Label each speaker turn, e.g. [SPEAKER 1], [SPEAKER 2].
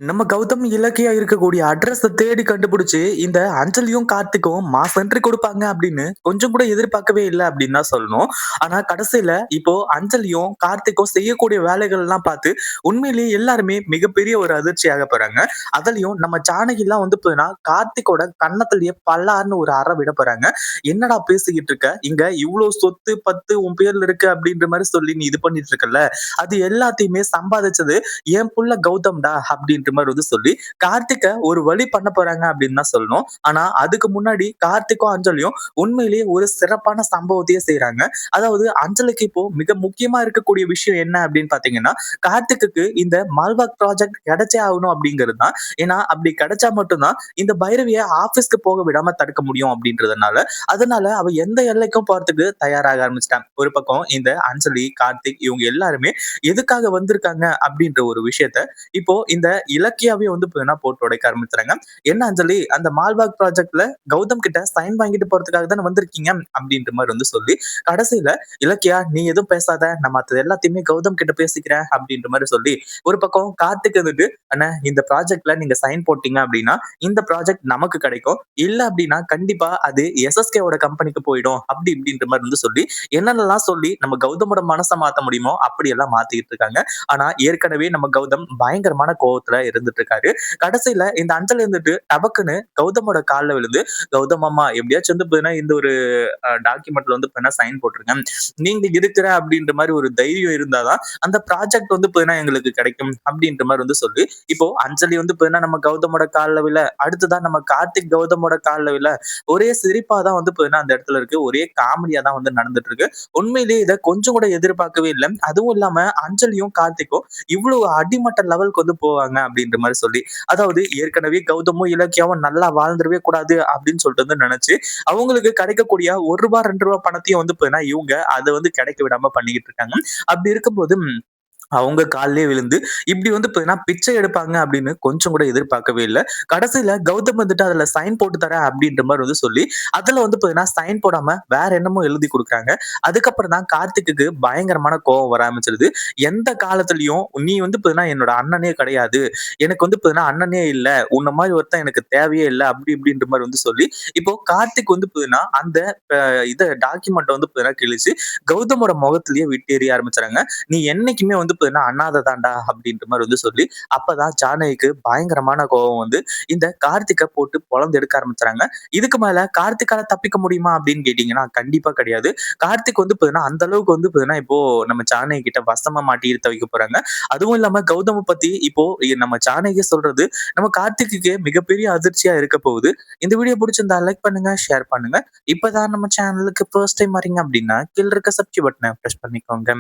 [SPEAKER 1] நம்ம கௌதம் இலக்கியா இருக்கக்கூடிய அட்ரஸ தேடி கண்டுபிடிச்சு, இந்த அஞ்சலியும், கார்த்திக்கும் மாஸ் என்ட்ரி குடுப்பாங்க அப்படின்னு கொஞ்சம் கூட எதிர்பார்க்கவே இல்ல அப்படின்னு தான் சொல்லணும். ஆனா கடைசியில இப்போ அஞ்சலியும், கார்த்திக்கும் செய்யக்கூடிய வேலைகள்லாம் பார்த்து உண்மையிலேயே எல்லாருமே மிகப்பெரிய ஒரு அதிர்ச்சியாக போறாங்க. அதுலயும் நம்ம ஜானகிலாம் வந்து பார்த்தீங்கன்னா, கார்த்திக்கோட கன்னத்திலேயே பல்லார்ன்னு ஒரு அற விட போறாங்க. "என்னடா பேசிக்கிட்டு இருக்க? இங்க இவ்ளோ சொத்து, பத்து உன் பேர்ல இருக்கு" அப்படின்ற மாரி சொல்லி நீ இது பண்ணிட்டு இருக்கல்ல. அது எல்லாத்தையுமே சம்பாதிச்சது என் புள்ள கௌதம்டா அப்படின்ற மாதிரி வந்து சொல்லி கார்த்திக்க ஒரு வழி பண்ண போறாங்க அப்படின்னு தான் சொல்லணும். ஆனா அதுக்கு முன்னாடி கார்த்திக்கும் அஞ்சலியும் உண்மையிலேயே ஒரு சிறப்பான சம்பவத்தையே செய்றாங்க. அதாவது அஞ்சலிக்கு இப்போ மிக முக்கியமா இருக்கக்கூடிய விஷயம் என்ன அப்படின்னு பாத்தீங்கன்னா, கார்த்திக்குக்கு இந்த மால்வாக் ப்ராஜெக்ட் கிடைச்சே ஆகணும் அப்படிங்கிறது தான். ஏன்னா அப்படி கிடைச்சா மட்டும்தான் இந்த பைரவிய ஆபீஸ்க்கு போக விடாம தடுக்க முடியும் அப்படின்றதுனால, அதனால அவ எந்த எல்லைக்கும் போறதுக்கு தயாராக ஆரம்பிச்சுட்டான். ஒரு பக்கம் இந்த அஞ்சலி, கார்த்திக் இவங்க எல்லாருமே எதுக்காக வந்திருக்காங்க அப்படின்ற ஒரு விஷயத்த இப்போ இந்த இலக்கியாவே வந்து பார்த்தீங்கன்னா போட்டு உடைக்க ஆரம்பிச்சுறாங்க. "என்ன அஞ்சலி அந்த மால்பாக் ப்ராஜெக்ட்ல கௌதம் கிட்ட சைன் வாங்கிட்டு போறதுக்காக தானே வந்திருக்கீங்க?" அப்படின்ற மாரி வந்து சொல்லி, கடைசியில "இலக்கியா நீ எதுவும் பேசாத. நான் மத்தது எல்லாத்தையுமே கௌதம் கிட்ட பேசிக்கிறேன்." அப்படின்ற மாரி சொல்லி, ஒரு பக்கம் கார்த்திக் வந்துட்டு, "அண்ணே இந்த ப்ராஜெக்ட்ல நீங்க சைன் போட்டீங்க அப்படின்னா, இந்த ப்ராஜெக்ட் நமக்கு கிடைக்கும். இல்ல அப்படின்னா கண்டிப்பா அது எஸ்எஸ்கேவோட கம்பெனிக்கு போயிடும்." அப்படி இப்படின்ற மாரி வந்து சொல்லி, என்னென்னலாம் சொல்லி நம்ம கௌதமோட மனச மாத்த முடியுமோ அப்படியெல்லாம் மாத்திக்கிட்டு இருக்காங்க. ஆனா ஏற்கனவே நம்ம கௌதம் பயங்கரமான கோவத்துல இருந்துட்டு இருக்காரு. கடைசியில இந்த அஞ்சலி இருந்துட்டு டபக்குன்னு கௌதமோட கால்ல விழுந்து, "கௌதம் மாமா எப்படியாச்சும் வந்து பாத்தீங்கன்னா இந்த ஒரு டாக்குமெண்ட்ல வந்து பாத்தீங்கன்னா சைன் போட்டுருங்க. நீங்க இருக்கிற அப்படின்ற மாரி ஒரு தைரியம் இருந்தா தான் அந்த ப்ராஜெக்ட் வந்து பாத்தீங்கன்னா எங்களுக்கு கிடைக்கும்." அப்படின்ற மாரி வந்து சொல்லி, இப்போ அஞ்சலி வந்து பாத்தீங்கன்னா நம்ம கௌதமோட கால்ல விழ, அடுத்ததா நம்ம கார்த்திக் கௌதமோட கால்ல விழ, ஒரே சிரிப்பா தான் வந்து பாத்தீங்கன்னா அந்த இடத்துல இருக்கு. ஒரே காமெடியா தான் வந்து நடந்துட்டு இருக்கு. உண்மையிலேயே இத கொஞ்சம் கூட எதிர்பார்க்கவே இல்ல. அதுவும் இல்லாம அஞ்சலியும், கார்த்திக்கும் இவ்வளவு அடிமட்ட லெவலுக்கு வந்து போவாங்க அப்படின்ற மாரி சொல்லி. அதாவது ஏற்கனவே கௌதமும், இலக்கியாவும் நல்லா வாழ்ந்துறவே கூடாது அப்படின்னு சொல்லிட்டு வந்து நெனச்சு, அவங்களுக்கு கிடைக்கக்கூடிய ரூ. 1 ரூ. 2 பணத்தையும் வந்து பார்த்தீங்கன்னா, இவங்க அத வந்து கிடைக்க விடாம பண்ணிக்கிட்டு இருக்காங்க. அப்படி இருக்கும்போது அவங்க கால்லயே விழுந்து, இப்படி வந்து பார்த்தீங்கன்னா, பிச்சை எடுப்பாங்க அப்படின்னு கொஞ்சம் கூட எதிர்பார்க்கவே இல்ல. கடைசியில கௌதம் வந்துட்டு அதுல சைன் போட்டு தரேன் அப்படின்ற மாரி வந்து சொல்லி, அதுல வந்து பார்த்தீங்கன்னா, சைன் போடாம வேற என்னமோ எழுதி குடுக்குறாங்க. அதுக்கப்புறம் தான் கார்த்திக்குக்கு பயங்கரமான கோவம் வர ஆரம்பிச்சுருது. எந்த காலத்திலயும் நீ வந்து பார்த்தீங்கன்னா, என்னோட அண்ணனே கிடையாது. எனக்கு வந்து பார்த்தீங்கன்னா, அண்ணனே இல்ல. உன்ன மாரி ஒருத்தன் எனக்கு தேவையே இல்ல. அப்படி இப்படின்ற மாரி வந்து சொல்லி, இப்போ கார்த்திக் வந்து பார்த்தீங்கன்னா, அந்த அ இத டாக்குமெண்ட்ட வந்து பார்த்தீங்கன்னா கிழிச்சு, கௌதமோட முகத்திலேயே விட்டு எறிய ஆரம்பிச்சுறாங்க. "நீ என்னைக்குமே வந்து பார்த்தீங்கன்னா, அனாதை தான்டா" அப்படின்ற மாரி வந்து சொல்லி, அப்பதான் ஜானகிக்கு பயங்கரமான கோவம் வந்து, இந்த கார்த்திக்க போட்டு பொளந்து எடுக்க ஆரம்பிச்சுறாங்க. இதுக்கு மேல கார்த்திக்கால தப்பிக்க முடியுமா அப்படின்னு கேட்டீங்கன்னா, கண்டிப்பா கிடையாது. கார்த்திக் வந்து பார்த்தீங்கன்னா, அந்த அளவுக்கு வந்து பார்த்தீங்கன்னா, இப்போ நம்ம ஜானகி கிட்ட வசமா மாட்டி தவிக்க போறாங்க. அதுவும் இல்லாம கௌதம பத்தி இப்போ நம்ம ஜானகியே சொல்றது, நம்ம கார்த்திக்குக்கு மிகப்பெரிய அதிர்ச்சியா இருக்க போகுது. இந்த வீடியோ புடிச்சிருந்தா லைக் பண்ணுங்க, ஷேர் பண்ணுங்க. இப்பதான் நம்ம சேனலுக்கு ஃபர்ஸ்ட் டைம் வரீங்க அப்படின்னா, கீழ இருக்க சப்ஸ்கிரைப் பட்டன பிரஸ் பண்ணிக்கோங்க.